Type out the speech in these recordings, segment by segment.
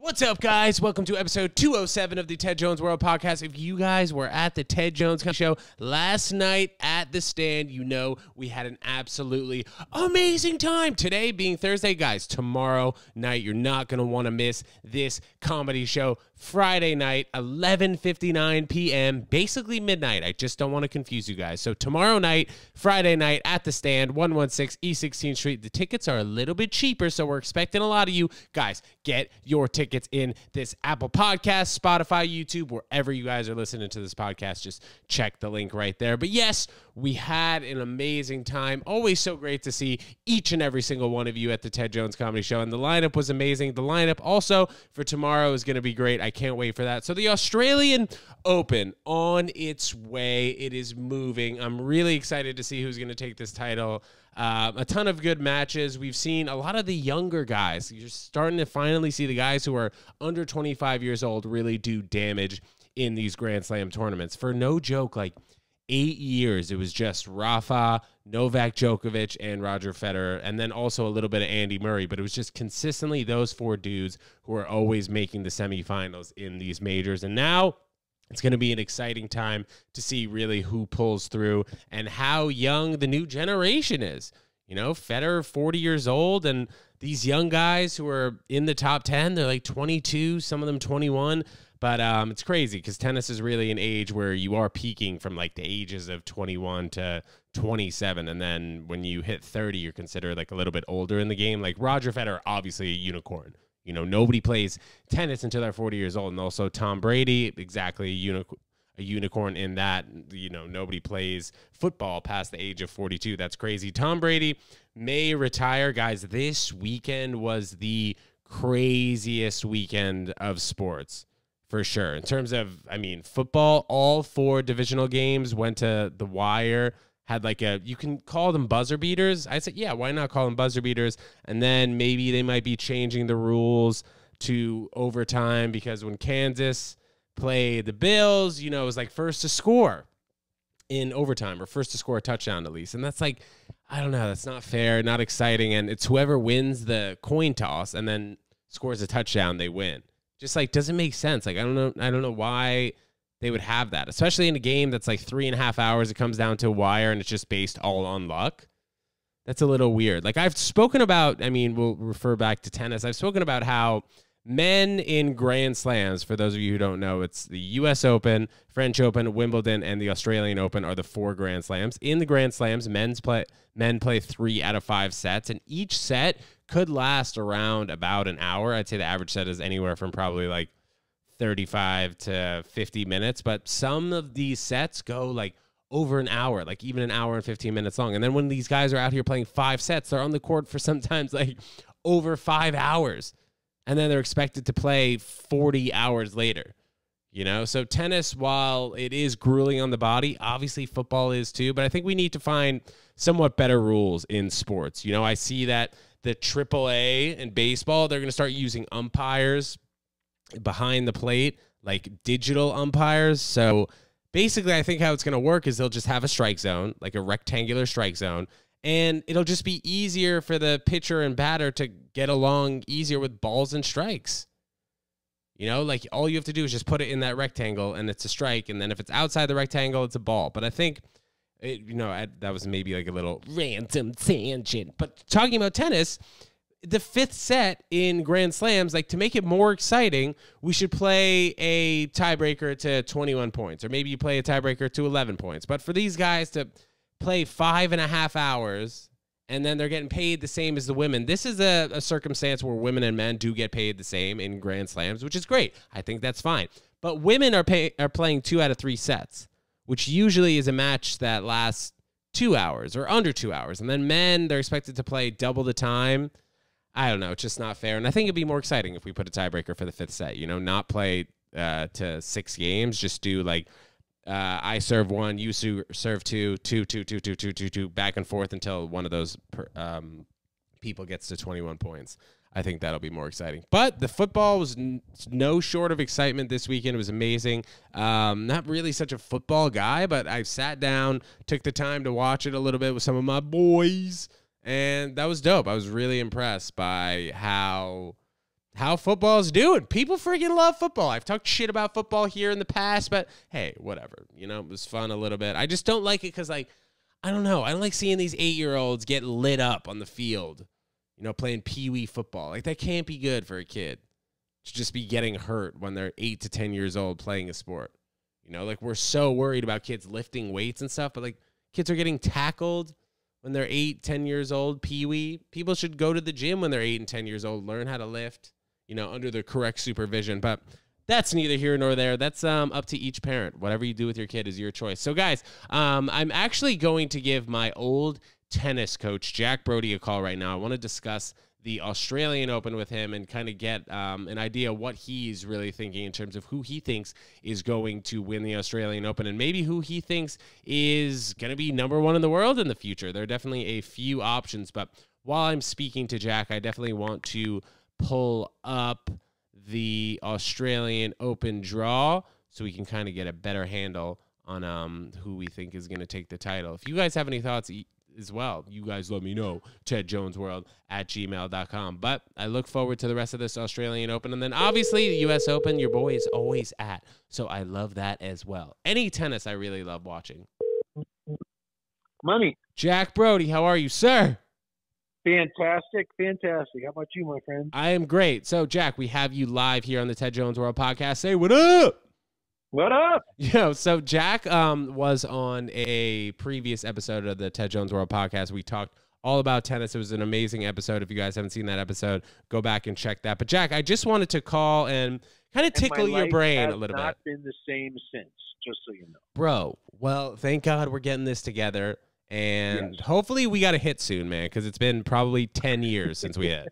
What's up, guys? Welcome to episode 207 of the Ted Jones World Podcast. If you guys were at the Ted Jones Show last night at the stand, you know we had an absolutely amazing time. Today being Thursday, guys, tomorrow night, you're not going to want to miss this comedy show. Friday night, 11:59 p.m., basically midnight. I just don't want to confuse you guys. So tomorrow night, Friday night at the stand, 116 East 16th Street. The tickets are a little bit cheaper, so we're expecting a lot of you. Guys, get your tickets in this Apple Podcast, Spotify, YouTube, wherever you guys are listening to this podcast. Just check the link right there. But yes, we had an amazing time. Always so great to see each and every single one of you at the Ted Jones Comedy Show. And the lineup was amazing. The lineup also for tomorrow is going to be great. I can't wait for that. So the Australian Open on its way. It is moving. I'm really excited to see who's going to take this title. A ton of good matches. We've seen a lot of the younger guys. You're starting to finally see the guys who are under 25 years old really do damage in these Grand Slam tournaments. For no joke, like 8 years, it was just Rafa, Novak Djokovic, and Roger Federer, and then also a little bit of Andy Murray, but it was just consistently those four dudes who are always making the semifinals in these majors. And now it's going to be an exciting time to see really who pulls through and how young the new generation is. You know, Federer, 40 years old, and these young guys who are in the top 10, they're like 22, some of them 21. But it's crazy because tennis is really an age where you are peaking from like the ages of 21 to 27. And then when you hit 30, you're considered like a little bit older in the game. Like Roger Federer, obviously a unicorn. You know, nobody plays tennis until they're 40 years old. And also Tom Brady, exactly a unicorn in that, you know, nobody plays football past the age of 42. That's crazy. Tom Brady may retire. Guys, this weekend was the craziest weekend of sports. For sure. In terms of, I mean, football, all four divisional games went to the wire, had like you can call them buzzer beaters. I said, yeah, why not call them buzzer beaters? And then maybe they might be changing the rules to overtime because when Kansas played the Bills, you know, it was like first to score in overtime or first to score a touchdown at least. And that's like, I don't know, that's not fair, not exciting. And it's whoever wins the coin toss and then scores a touchdown, they win. Just like doesn't make sense. Like I don't know why they would have that, especially in a game that's like 3.5 hours. It comes down to a wire and it's just based all on luck. That's a little weird. Like I've spoken about, I mean, we'll refer back to tennis. I've spoken about how men in Grand Slams, for those of you who don't know, it's the U.S. Open, French Open, Wimbledon, and the Australian Open are the four Grand Slams. In the Grand Slams, men play 3 out of 5 sets, and each set could last around about an hour. I'd say the average set is anywhere from probably like 35 to 50 minutes, but some of these sets go like over an hour, like even an hour and 15 minutes long. And then when these guys are out here playing 5 sets, they're on the court for sometimes like over 5 hours. And then they're expected to play 40 hours later, you know? So tennis, while it is grueling on the body, obviously football is too, but I think we need to find somewhat better rules in sports. You know, I see that the AAA in baseball, they're going to start using umpires behind the plate, like digital umpires. So basically, I think how it's going to work is they'll just have a strike zone, like a rectangular strike zone, and it'll just be easier for the pitcher and batter to get along easier with balls and strikes. You know, like all you have to do is just put it in that rectangle and it's a strike. And then if it's outside the rectangle, it's a ball. But I think, that was maybe like a little random tangent. But talking about tennis, the 5th set in Grand Slams, like to make it more exciting, we should play a tiebreaker to 21 points. Or maybe you play a tiebreaker to 11 points. But for these guys to play 5.5 hours and then they're getting paid the same as the women. This is a circumstance where women and men do get paid the same in Grand Slams, which is great. I think that's fine. But women are playing 2 out of 3 sets, which usually is a match that lasts 2 hours or under 2 hours. And then men, they're expected to play double the time. I don't know. It's just not fair. And I think it'd be more exciting if we put a tiebreaker for the 5th set, you know, not play to 6 games. Just do like I serve 1, you serve 2, 2, 2, 2, 2, 2, 2, 2, back and forth until one of those people gets to 21 points. I think that'll be more exciting. But the football was no short of excitement this weekend. It was amazing. Not really such a football guy, but I sat down, took the time to watch it a little bit with some of my boys, and that was dope. I was really impressed by how how football's doing. People freaking love football. I've talked shit about football here in the past, but hey, whatever. You know, it was fun a little bit. I just don't like it because, like, I don't know. I don't like seeing these 8-year-olds get lit up on the field, you know, playing pee-wee football. Like, that can't be good for a kid to just be getting hurt when they're 8 to 10 years old playing a sport. You know, like, we're so worried about kids lifting weights and stuff, but, like, kids are getting tackled when they're 8, 10 years old, pee-wee. People should go to the gym when they're 8 and 10 years old, learn how to lift, you know, under the correct supervision. But that's neither here nor there. That's up to each parent. Whatever you do with your kid is your choice. So, guys, I'm actually going to give my old tennis coach, Jack Broudy, a call right now. I want to discuss the Australian Open with him and kind of get an idea what he's really thinking in terms of who he thinks is going to win the Australian Open and maybe who he thinks is going to be #1 in the world in the future. There are definitely a few options, but while I'm speaking to Jack, I definitely want to pull up the Australian Open draw so we can kind of get a better handle on who we think is going to take the title. If you guys have any thoughts as well, you guys let me know. TEDJONESWORLD@gmail.com. But I look forward to the rest of this Australian Open. And then obviously the U.S. Open, your boy is always at. So I love that as well. Any tennis I really love watching. Money. Jack Broudy, how are you, sir? Fantastic. How about you, my friend? I am great. So, Jack, we have you live here on the Ted Jones World Podcast. Say what up? What up? Yeah, so Jack was on a previous episode of the Ted Jones World Podcast. We talked all about tennis. It was an amazing episode. If you guys haven't seen that episode, go back and check that. But, Jack, I just wanted to call and kind of tickle your brain a little bit. Not been the same since, just so you know. Bro, well, thank God we're getting this together. And hopefully we got a hit soon, man, because it's been probably 10 years since we hit,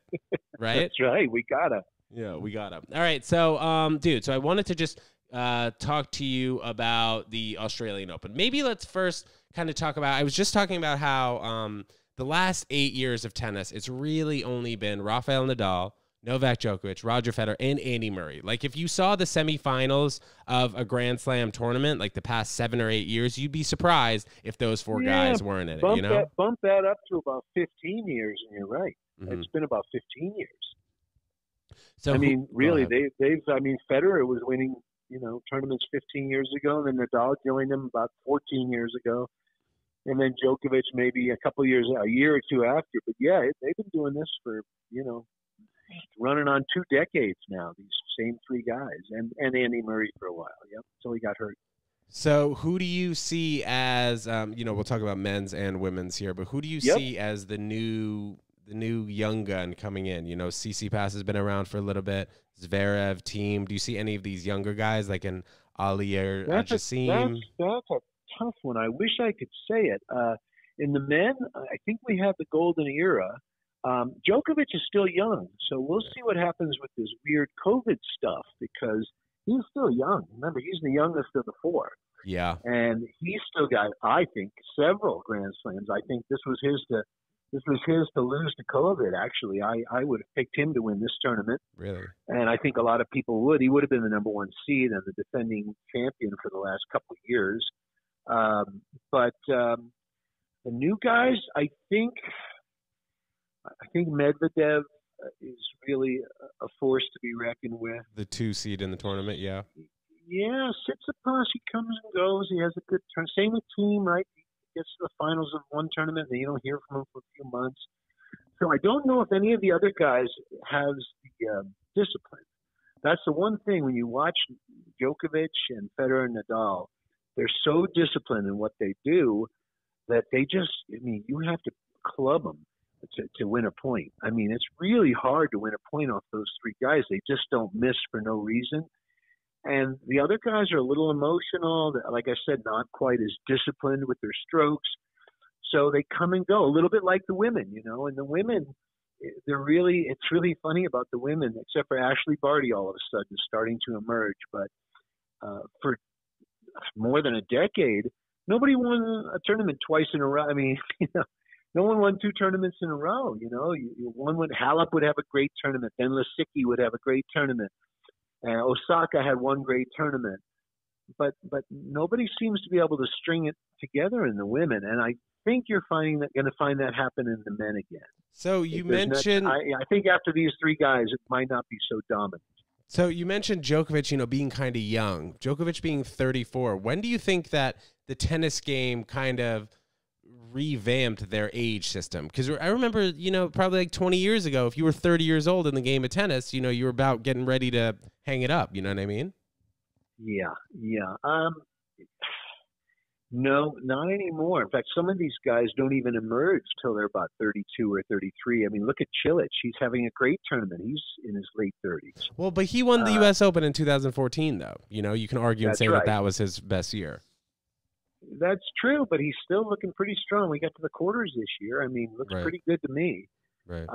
right? That's right. We got to. Yeah, we got to. All right. So, dude, so I wanted to just talk to you about the Australian Open. Maybe let's first kind of talk about, I was just talking about how the last 8 years of tennis, it's really only been Rafael Nadal, Novak Djokovic, Roger Federer, and Andy Murray. Like, if you saw the semifinals of a Grand Slam tournament, like the past 7 or 8 years, you'd be surprised if those four guys weren't in it, you know? Bump that up to about 15 years, and you're right. Mm-hmm. It's been about 15 years. So I mean, really, Federer was winning, you know, tournaments 15 years ago, and then Nadal joined him about 14 years ago, and then Djokovic maybe a year or two after. But yeah, they've been doing this for, you know, running on 2 decades now, these same 3 guys, and Andy Murray for a while, until he got hurt. So who do you see as, you know, we'll talk about men's and women's here, but who do you see as the new young gun coming in? You know, Tsitsipas has been around for a little bit, Zverev, team. Do you see any of these younger guys like an Ali or Jassim? That's a tough one. I wish I could say it. In the men, I think we have the golden era. Djokovic is still young, so we'll see what happens with this weird COVID stuff because he's still young. Remember, he's the youngest of the 4. Yeah. And he's still got, I think, several Grand Slams. I think this was his to lose to COVID, actually. I would have picked him to win this tournament. Really? And I think a lot of people would. He would have been the #1 seed and the defending champion for the last couple of years. But the new guys, I think Medvedev is really a force to be reckoned with. The 2 seed in the tournament, yeah. Yeah, Tsitsipas, he comes and goes. He has a good turn. Same with Team, right? He gets to the finals of one tournament, and you don't hear from him for a few months. So I don't know if any of the other guys has the discipline. That's the one thing when you watch Djokovic and Federer and Nadal, they're so disciplined in what they do that they just, I mean, you have to club them to win a point. I mean, it's really hard to win a point off those 3 guys. They just don't miss for no reason. And the other guys are a little emotional. Like I said, not quite as disciplined with their strokes. So they come and go a little bit like the women, you know, and the women, it's really funny about the women, except for Ashley Barty all of a sudden starting to emerge. But for more than a decade, nobody won a tournament twice in a row. I mean, you know, no one won 2 tournaments in a row. You know, Halep would have a great tournament. Then Lisicki would have a great tournament. And Osaka had one great tournament. But nobody seems to be able to string it together in the women. And I think you're going to find that happen in the men again. So you mentioned, I think after these three guys, it might not be so dominant. So you mentioned Djokovic, being kind of young. Djokovic being 34. When do you think that the tennis game kind of revamped their age system? Because I remember, probably like 20 years ago, if you were 30 years old in the game of tennis, you were about getting ready to hang it up. You know what I mean? Yeah. No, not anymore. In fact, some of these guys don't even emerge till they're about 32 or 33. I mean, look at Cilic. He's having a great tournament. He's in his late 30s. Well, but he won the U.S. Open in 2014, though. You can argue and say right. that was his best year. That's true, but he's still looking pretty strong. We got to the quarters this year. I mean, looks pretty good to me. Right.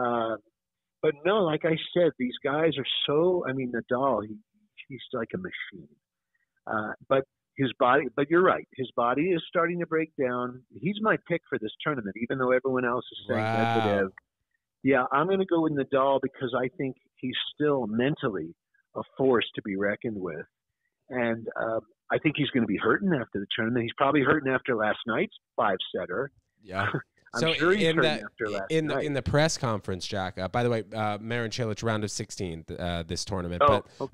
But no, like I said, these guys are so. I mean, Nadal, he's like a machine. But his body. But you're right. His body is starting to break down. He's my pick for this tournament, even though everyone else is saying Medvedev. Yeah, I'm going to go with Nadal because I think he's still mentally a force to be reckoned with, and I think he's going to be hurting after the tournament. He's probably hurting after last night's 5-setter. Yeah. I'm sure he's hurting after last night. In the press conference, Jack, by the way, Marin Cilic, round of 16 this tournament.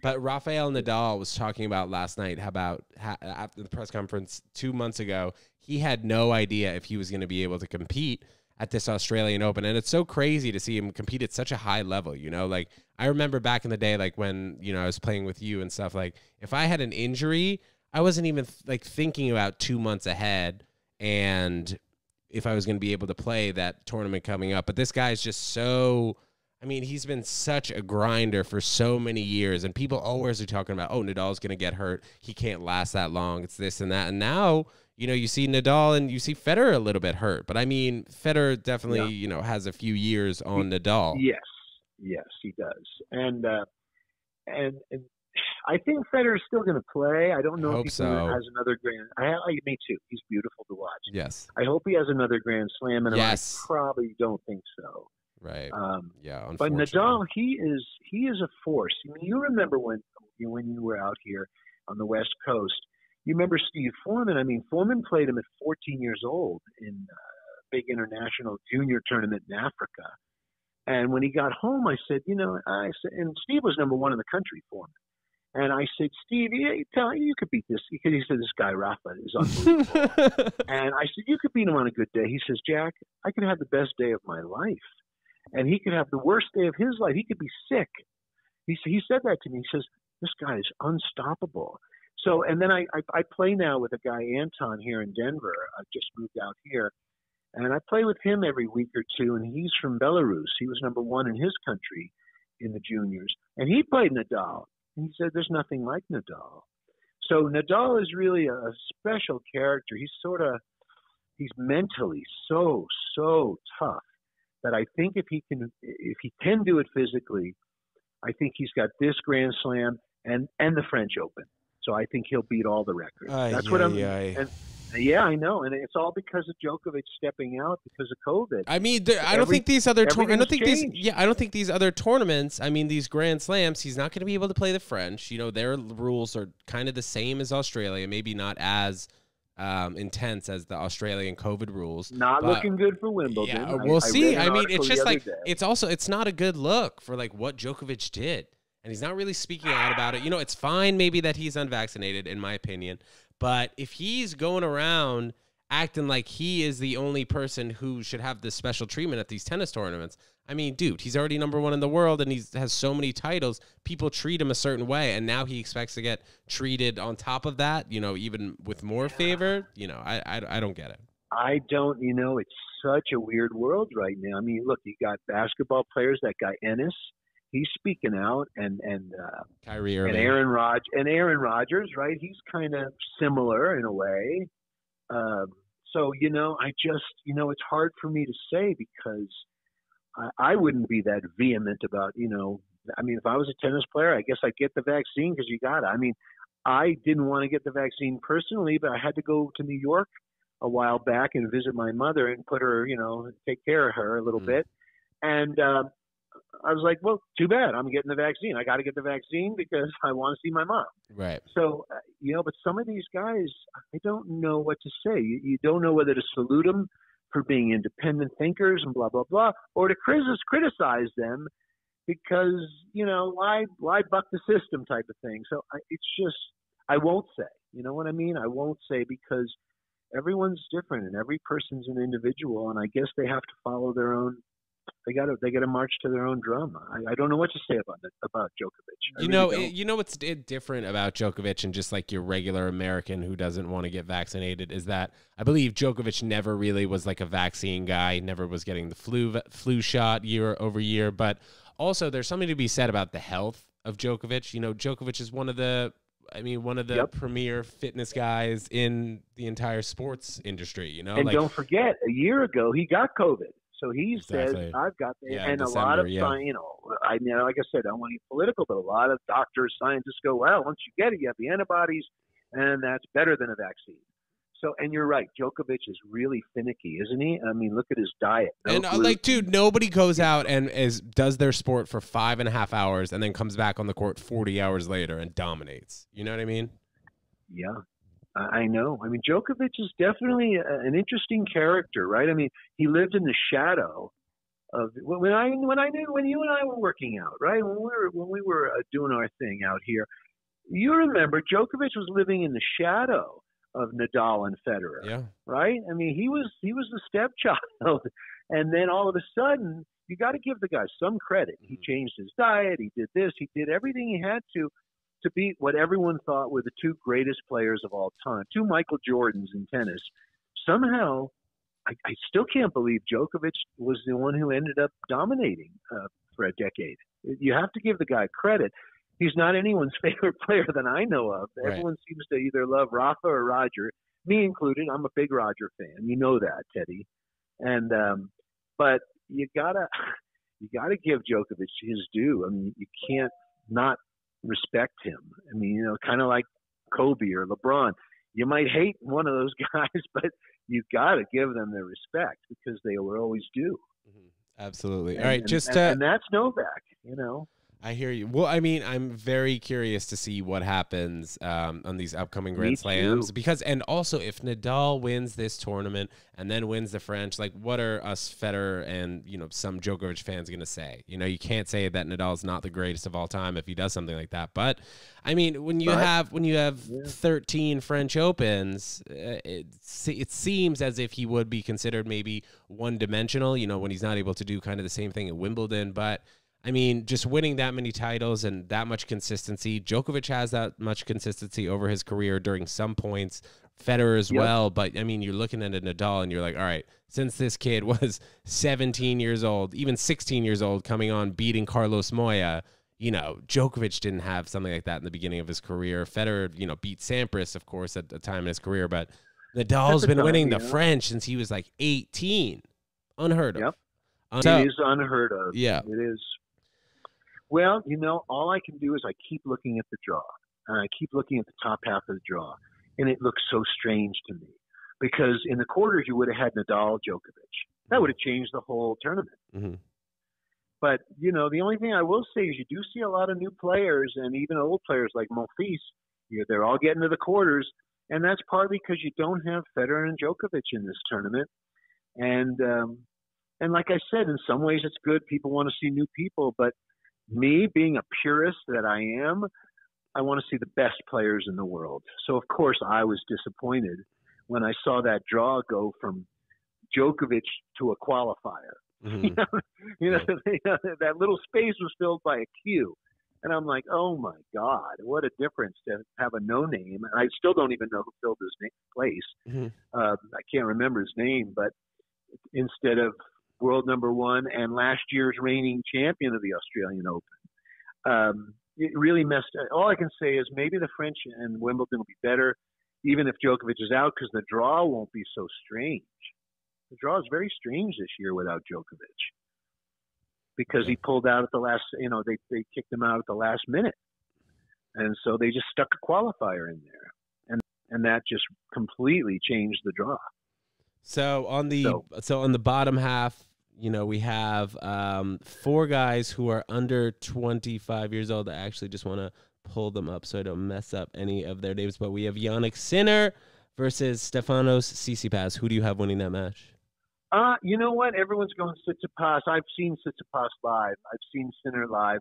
But Rafael Nadal was talking about last night after the press conference 2 months ago, he had no idea if he was going to be able to compete at this Australian Open. And it's so crazy to see him compete at such a high level, Like, I remember back in the day, like when, I was playing with you and stuff, like if I had an injury, I wasn't even thinking about 2 months ahead and if I was going to be able to play that tournament coming up. But this guy's just he's been such a grinder for so many years, and people always are talking about, Nadal's going to get hurt. He can't last that long. It's this and that. And now, you see Nadal and you see Federer a little bit hurt. But I mean, Federer definitely, has a few years on Nadal. Yes, he does. And I think Federer's still going to play. I don't know if he has another me too. He's beautiful to watch. Yes. I hope he has another Grand Slam, and I probably don't think so. Right. Yeah. But Nadal, he is a force. I mean, you remember when you were out here on the West Coast. You remember Steve Foreman? I mean, Foreman played him at 14 years old in a big international junior tournament in Africa. And when he got home, I said, and Steve was number one in the country, Foreman. And I said, Steve, you could beat this. He said, this guy, Rafa, is unbelievable. And I said, you could beat him on a good day. He says, Jack, I could have the best day of my life. And he could have the worst day of his life. He could be sick. He said that to me. He says, this guy is unstoppable. So, and then I play now with a guy, Anton, here in Denver. I just moved out here. And I play with him every week or two, and he's from Belarus. He was number one in his country in the juniors. And he played Nadal. And he said, there's nothing like Nadal. So Nadal is really a special character. He's mentally so tough that I think if he can do it physically, I think he's got this Grand Slam and the French Open. So I think he'll beat all the records. That's what I'm. Yeah, I know, and it's all because of Djokovic stepping out because of COVID. I mean, I don't think these other tournaments. I mean, these Grand Slams, he's not going to be able to play the French. Their rules are kind of the same as Australia, maybe not as intense as the Australian COVID rules. Not looking good for Wimbledon. Yeah, we'll see. I mean, it's just it's not a good look for what Djokovic did, and he's not really speaking out about it. It's fine maybe that he's unvaccinated, in my opinion. But if he's going around acting like he is the only person who should have this special treatment at these tennis tournaments, I mean, dude, he's already number one in the world and he has so many titles. People treat him a certain way, and now he expects to get treated on top of that, even with more favor. I don't get it. I don't, it's such a weird world right now. I mean, look, you got basketball players, that guy Ennis. He's speaking out, and Kyrie Irving. and Aaron Rodgers, right? He's kind of similar in a way. So I just it's hard for me to say because I wouldn't be that vehement about I mean, if I was a tennis player, I guess I'd get the vaccine because you got it. I mean, I didn't want to get the vaccine personally, but I had to go to New York a while back and visit my mother and put her, take care of her a little bit, and. I was like, well, too bad. I'm getting the vaccine. I got to get the vaccine because I want to see my mom. Right. So, but some of these guys, I don't know what to say. You don't know whether to salute them for being independent thinkers and blah, blah, blah, or to criticize them because, you know, why buck the system type of thing. So it's just, I won't say, you know what I mean? I won't say because everyone's different and every person's an individual, and I guess they have to follow their own. They got to march to their own drum. I don't know what to say about Djokovic. You know what's different about Djokovic and just like your regular American who doesn't want to get vaccinated is that I believe Djokovic never really was like a vaccine guy, never was getting the flu shot year over year. But also, there's something to be said about the health of Djokovic. You know, Djokovic is one of the premier fitness guys in the entire sports industry. You know, and don't forget, a year ago he got COVID. So he says, I've got the, and a lot of, you know, like I said, I don't want to get political, but a lot of doctors, scientists go, well, once you get it, you have the antibodies, and that's better than a vaccine. So, and you're right, Djokovic is really finicky, isn't he? I mean, look at his diet. Dude, nobody goes out and does their sport for 5.5 hours and then comes back on the court 40 hours later and dominates. You know what I mean? Yeah. I know. I mean, Djokovic is definitely an interesting character, right? I mean, he lived in the shadow of when you and I were working out, right? When we were doing our thing out here. You remember Djokovic was living in the shadow of Nadal and Federer, yeah, right? I mean, he was the stepchild, and then all of a sudden, you got to give the guy some credit. He changed his diet. He did this. He did everything he had to beat what everyone thought were the two greatest players of all time, two Michael Jordans in tennis. Somehow, I still can't believe Djokovic was the one who ended up dominating for a decade. You have to give the guy credit. He's not anyone's favorite player that I know of. Right. Everyone seems to either love Rafa or Roger, me included. I'm a big Roger fan. You know that, Teddy. And but you gotta give Djokovic his due. I mean, you can't not respect him. I mean, you know, kind of like Kobe or LeBron. You might hate one of those guys, but you got to give them their respect because they will always do. Mm-hmm. Absolutely. And, all right, and that's Novak, you know. I hear you. Well, I mean, I'm very curious to see what happens on these upcoming Grand Slams because, and also if Nadal wins this tournament and then wins the French, like what are us Federer and, you know, some Djokovic fans going to say? You know, you can't say that Nadal's not the greatest of all time if he does something like that. But I mean, when you have 13 French Opens, it seems as if he would be considered maybe one-dimensional, you know, when he's not able to do kind of the same thing at Wimbledon, but I mean, just winning that many titles and that much consistency. Djokovic has that much consistency over his career during some points. Federer as well. But, I mean, you're looking at a Nadal and you're like, all right, since this kid was 17 years old, even 16 years old, coming on beating Carlos Moya, you know, Djokovic didn't have something like that in the beginning of his career. Federer, you know, beat Sampras, of course, at the time in his career. But Nadal's been winning the French since he was like 18. Unheard of. Yep. So, it is unheard of. Yeah. It is. Well, you know, all I can do is I keep looking at the draw, and I keep looking at the top half of the draw, and it looks so strange to me because in the quarters you would have had Nadal, Djokovic. That would have changed the whole tournament. Mm-hmm. But, you know, the only thing I will say is you do see a lot of new players and even old players like Monfils. You know, they're all getting to the quarters, and that's partly because you don't have Federer and Djokovic in this tournament. And like I said, in some ways it's good. People want to see new people, but me, being a purist that I am, I want to see the best players in the world. So, of course, I was disappointed when I saw that draw go from Djokovic to a qualifier. Mm-hmm. you know, that little space was filled by a Q. And I'm like, oh, my God, what a difference to have a no-name. I still don't even know who filled his place. Mm-hmm. I can't remember his name, but instead of world number one and last year's reigning champion of the Australian Open. It really messed up. All I can say is maybe the French and Wimbledon will be better, even if Djokovic is out, because the draw won't be so strange. The draw is very strange this year without Djokovic because he pulled out at the last, you know, they kicked him out at the last minute. And so they just stuck a qualifier in there. And that just completely changed the draw. So on the bottom half, you know, we have 4 guys who are under 25 years old. I actually just want to pull them up so I don't mess up any of their names. But we have Jannik Sinner versus Stefanos Tsitsipas. Who do you have winning that match? You know what? Everyone's going Tsitsipas. I've seen Tsitsipas live. I've seen Sinner live.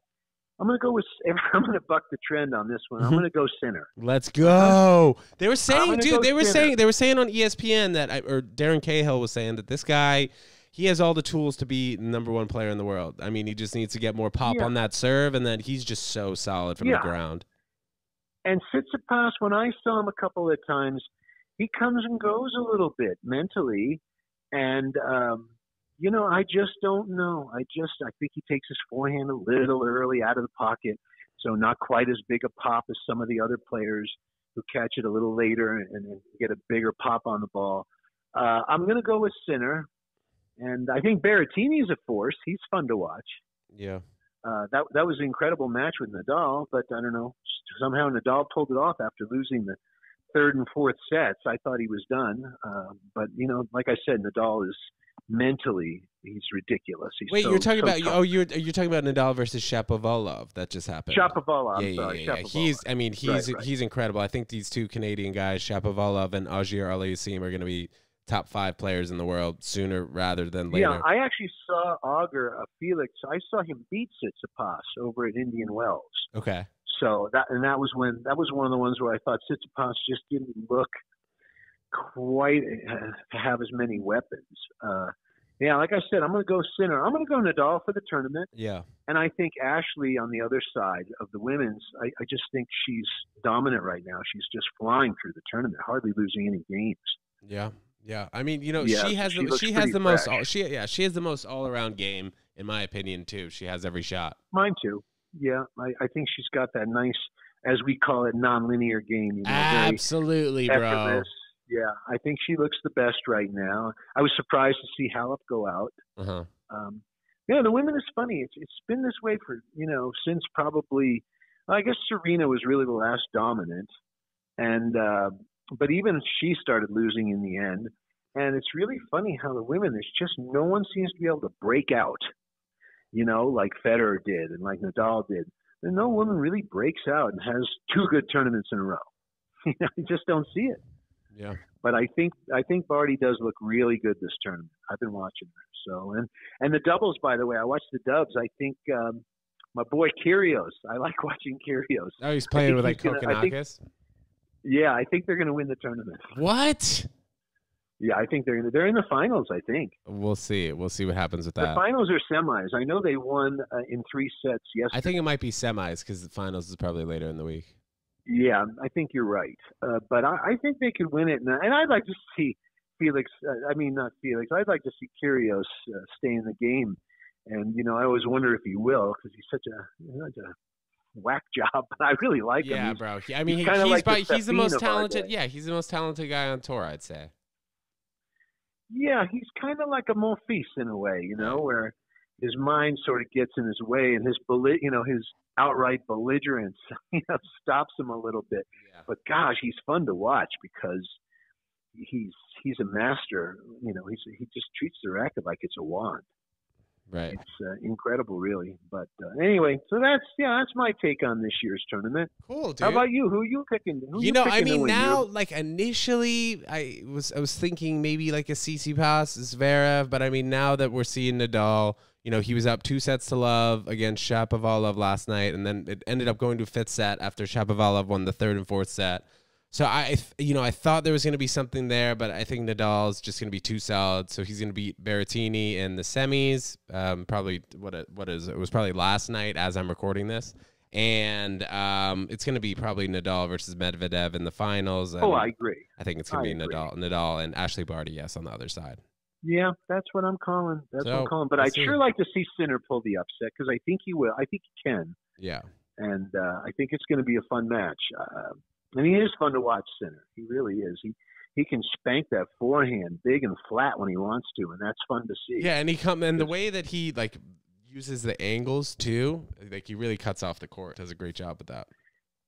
I'm going to go with. I'm going to buck the trend on this one. I'm going to go Sinner. Let's go. They were saying, dude. They were Sinner. saying on ESPN that, or Darren Cahill was saying that this guy, he has all the tools to be the #1 player in the world. I mean, he just needs to get more pop on that serve, and then he's just so solid from the ground. And Tsitsipas, when I saw him a couple of times, he comes and goes a little bit mentally, and you know, I just don't know. I think he takes his forehand a little early out of the pocket, so not quite as big a pop as some of the other players who catch it a little later and get a bigger pop on the ball. I'm going to go with Sinner, and I think Berrettini is a force. He's fun to watch. Yeah. That was an incredible match with Nadal, but I don't know. Somehow Nadal pulled it off after losing the third and fourth sets. I thought he was done, but you know, like I said, Nadal is mentally, he's ridiculous. He's you're talking about you're talking about Nadal versus Shapovalov that just happened. Shapovalov, yeah. Shapovalov. He's incredible. I think these two Canadian guys, Shapovalov and Auger Aliassime, are going to be top 5 players in the world sooner rather than later. Yeah, I actually saw Auger Felix. I saw him beat Tsitsipas over at Indian Wells. Okay. So that was one of the ones where I thought Tsitsipas just didn't look quite to have as many weapons. Yeah, like I said, I'm going to go Sinner. I'm going to go Nadal for the tournament. Yeah. And I think Ashley on the other side of the women's, I just think she's dominant right now. She's just flying through the tournament, hardly losing any games. Yeah. Yeah. I mean, you know, she has the most all-around game in my opinion too. She has every shot. Mine too. Yeah, I think she's got that nice, as we call it, non-linear game. You know, absolutely, bro. Yeah, I think she looks the best right now. I was surprised to see Halep go out. Uh-huh. Yeah, the women is funny. It's been this way for, you know, since probably, I guess Serena was really the last dominant, and but even she started losing in the end. And it's really funny how the women, there's just no one seems to be able to break out. You know, like Federer did and like Nadal did. And no woman really breaks out and has 2 good tournaments in a row. You know, I just don't see it. Yeah. But I think Broudy does look really good this tournament. I've been watching her. So and the doubles, by the way, I watched the dubs. I think my boy Kyrgios. I like watching Kyrgios. Oh, he's playing with like Kokkinakis? Yeah, I think they're going to win the tournament. What? Yeah, I think they're in the finals, I think. We'll see. We'll see what happens with that. The finals are semis. I know they won in 3 sets yesterday. I think it might be semis because the finals is probably later in the week. Yeah, I think you're right. But I think they could win it. And I'd like to see Felix not Felix. I'd like to see Kyrgios stay in the game. And, you know, I always wonder if he will because he's such a whack job. But I really like him. Yeah, bro. I mean, he's the most talented. Yeah, he's the most talented guy on tour, I'd say. Yeah, he's kind of like a Monfils in a way, you know, where his mind sort of gets in his way and his outright belligerence, stops him a little bit. Yeah. But gosh, he's fun to watch because he's a master. You know, he just treats the racket like it's a wand. Right. It's incredible, really. But anyway, so that's my take on this year's tournament. Cool, dude. How about you? Who are you picking? Like initially, I was thinking maybe like a Tsitsipas, Zverev, but I mean, now that we're seeing Nadal, you know, he was up 2-0 against Shapovalov last night, and then it ended up going to a 5th set after Shapovalov won the 3rd and 4th set. So I thought there was going to be something there, but I think Nadal's just going to be too solid. So he's going to beat Berrettini in the semis. Probably it was probably last night as I'm recording this, and it's going to be probably Nadal versus Medvedev in the finals. And I agree. I think it's going to be Nadal and Ashley Barty, yes, on the other side. Yeah, that's what I'm calling. But I'd sure like to see Sinner pull the upset because I think he will. I think he can. Yeah. And I think it's going to be a fun match. And he is fun to watch, Sinner. He really is. He can spank that forehand big and flat when he wants to, and that's fun to see. Yeah, and the way that he like uses the angles too, like he really cuts off the court. Does a great job with that.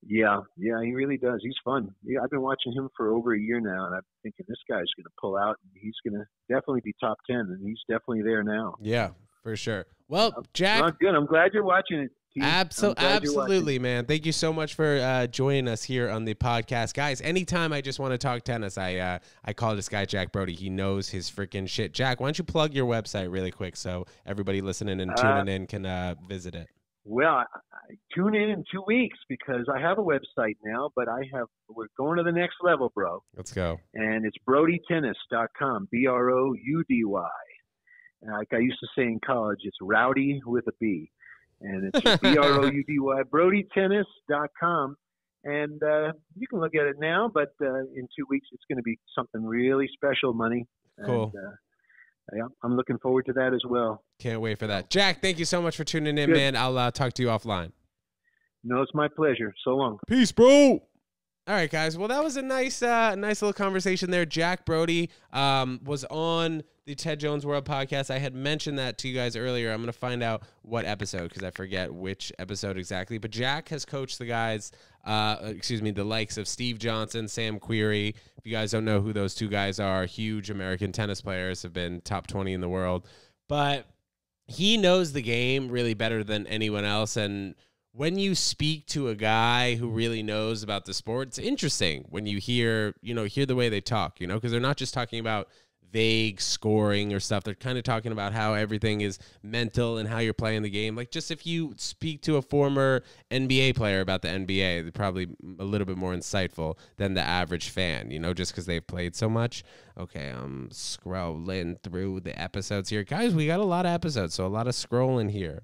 Yeah, he really does. He's fun. Yeah, I've been watching him for over a year now, and I'm thinking this guy's going to pull out, and he's going to definitely be top 10, and he's definitely there now. Yeah, for sure. Well, Jack. Good. I'm glad you're watching it. Absolutely, man. Thank you so much for joining us here on the podcast. Guys, anytime I just want to talk tennis, I call this guy Jack Broudy. He knows his freaking shit. Jack, why don't you plug your website really quick so everybody listening and tuning in can visit it? Well, I tune in 2 weeks because I have a website now, but we're going to the next level, bro. Let's go. And it's BroudyTennis.com, Broudy. Like I used to say in college, it's rowdy with a B. And it's Broudy, BroudyTennis.com. And you can look at it now, but in 2 weeks, it's going to be something really special, money. Cool. And, yeah, I'm looking forward to that as well. Can't wait for that. Jack, thank you so much for tuning in, man. I'll talk to you offline. No, it's my pleasure. So long. Peace, bro. All right, guys. Well, that was a nice little conversation there. Jack Broudy was on the Ted Jones World podcast. I had mentioned that to you guys earlier. I'm going to find out what episode because I forget which episode exactly. But Jack has coached the guys, the likes of Steve Johnson, Sam Querrey. If you guys don't know who those two guys are, huge American tennis players, have been top 20 in the world. But he knows the game really better than anyone else. And when you speak to a guy who really knows about the sport, it's interesting when you hear the way they talk, because they're not just talking about vague scoring or stuff. They're kind of talking about how everything is mental and how you're playing the game. Like, just if you speak to a former NBA player about the NBA, they're probably a little bit more insightful than the average fan, just because they've played so much. Okay, I'm scrolling through the episodes here. Guys, we got a lot of episodes, so a lot of scrolling here.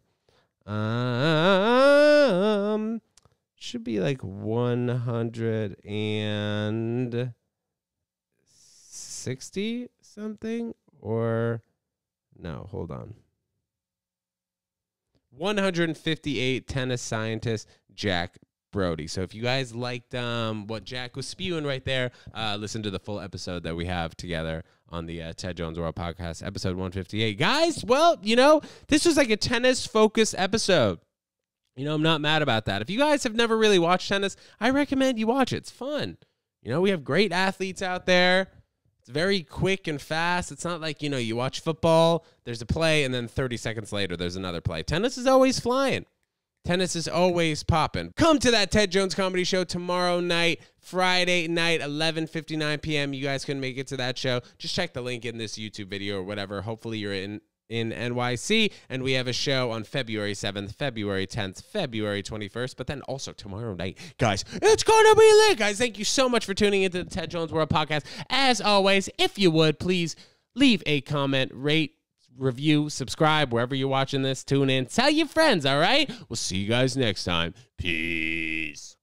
Should be like 160 something, or no, hold on. 158 tennis scientist Jack Broudy. So if you guys liked what Jack was spewing right there, listen to the full episode that we have together on the Ted Jones World Podcast, episode 158. Guys, well, this was like a tennis-focused episode. I'm not mad about that. If you guys have never really watched tennis, I recommend you watch it. It's fun. We have great athletes out there. It's very quick and fast. It's not like, you watch football, there's a play, and then 30 seconds later, there's another play. Tennis is always flying. Tennis is always popping. Come to that Ted Jones comedy show tomorrow night, Friday night, 11:59 p.m. You guys can make it to that show. Just check the link in this YouTube video or whatever. Hopefully you're in NYC, and we have a show on February 7th, February 10th, February 21st, but then also tomorrow night, guys, it's gonna be lit. Guys, thank you so much for tuning into the Ted Jones World Podcast. As always, if you would, please leave a comment, rate, review, subscribe, wherever you're watching this, tune in, tell your friends, all right? We'll see you guys next time. Peace.